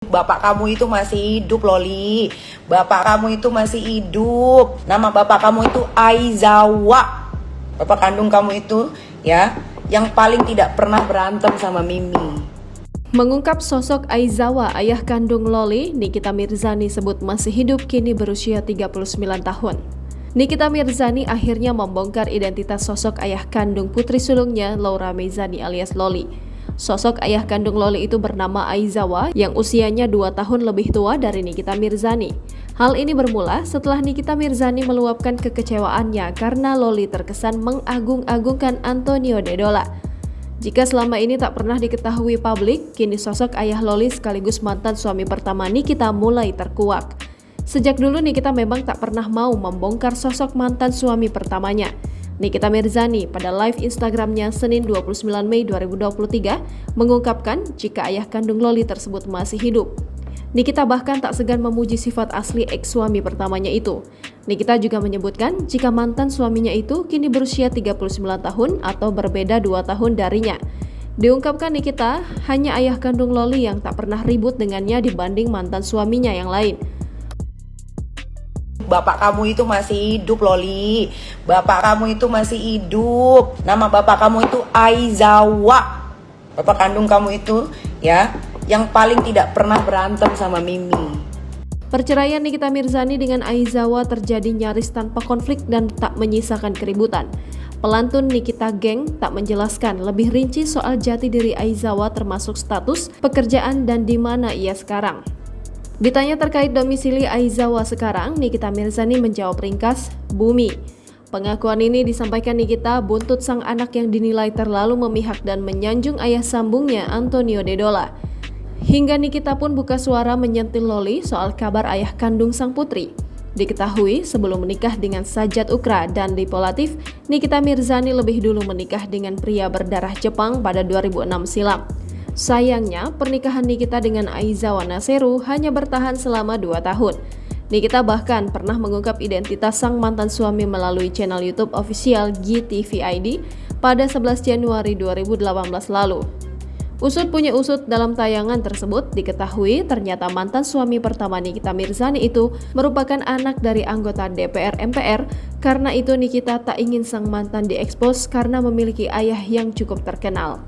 Bapak kamu itu masih hidup, Loli. Bapak kamu itu masih hidup. Nama bapak kamu itu Aizawa. Bapak kandung kamu itu, ya, yang paling tidak pernah berantem sama Mimi. Mengungkap sosok Aizawa, ayah kandung Loli, Nikita Mirzani sebut masih hidup kini berusia 39 tahun. Nikita Mirzani akhirnya membongkar identitas sosok ayah kandung putri sulungnya, Laura Meizani alias Loli. Sosok ayah kandung Loli itu bernama Aizawa yang usianya 2 tahun lebih tua dari Nikita Mirzani. Hal ini bermula setelah Nikita Mirzani meluapkan kekecewaannya karena Loli terkesan mengagung-agungkan Antonio Dedola. Jika selama ini tak pernah diketahui publik, kini sosok ayah Loli sekaligus mantan suami pertama Nikita mulai terkuak. Sejak dulu Nikita memang tak pernah mau membongkar sosok mantan suami pertamanya. Nikita Mirzani pada live Instagramnya Senin 29 Mei 2023 mengungkapkan jika ayah kandung Loli tersebut masih hidup. Nikita bahkan tak segan memuji sifat asli ex-suami pertamanya itu. Nikita juga menyebutkan jika mantan suaminya itu kini berusia 39 tahun atau berbeda 2 tahun darinya. Diungkapkan Nikita, hanya ayah kandung Loli yang tak pernah ribut dengannya dibanding mantan suaminya yang lain. Bapak kamu itu masih hidup, Loli. Bapak kamu itu masih hidup. Nama bapak kamu itu Aizawa. Bapak kandung kamu itu, ya, yang paling tidak pernah berantem sama Mimi. Perceraian Nikita Mirzani dengan Aizawa terjadi nyaris tanpa konflik dan tak menyisakan keributan. Pelantun Nikita Geng tak menjelaskan lebih rinci soal jati diri Aizawa termasuk status, pekerjaan, dan di mana ia sekarang. Ditanya terkait domisili Aizawa sekarang, Nikita Mirzani menjawab ringkas, bumi. Pengakuan ini disampaikan Nikita buntut sang anak yang dinilai terlalu memihak dan menyanjung ayah sambungnya Antonio Dedola. Hingga Nikita pun buka suara menyentil Loli soal kabar ayah kandung sang putri. Diketahui sebelum menikah dengan Sajat Ukra dan Dipo Latif, Nikita Mirzani lebih dulu menikah dengan pria berdarah Jepang pada 2006 silam. Sayangnya, pernikahan Nikita dengan Aizawa Naseru hanya bertahan selama 2 tahun. Nikita bahkan pernah mengungkap identitas sang mantan suami melalui channel YouTube official GTV ID pada 11 Januari 2018 lalu. Usut punya usut dalam tayangan tersebut diketahui ternyata mantan suami pertama Nikita Mirzani itu merupakan anak dari anggota DPR MPR. Karena itu Nikita tak ingin sang mantan diekspos karena memiliki ayah yang cukup terkenal.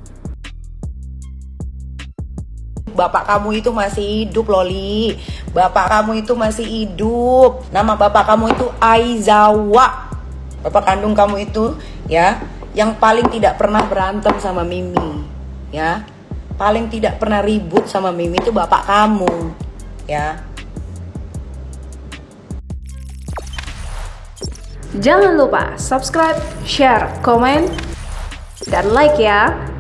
Bapak kamu itu masih hidup, Loli. Bapak kamu itu masih hidup. Nama bapak kamu itu Aizawa. Bapak kandung kamu itu, ya, yang paling tidak pernah berantem sama Mimi, ya. Paling tidak pernah ribut sama Mimi itu bapak kamu, ya. Jangan lupa subscribe, share, komen, dan like ya.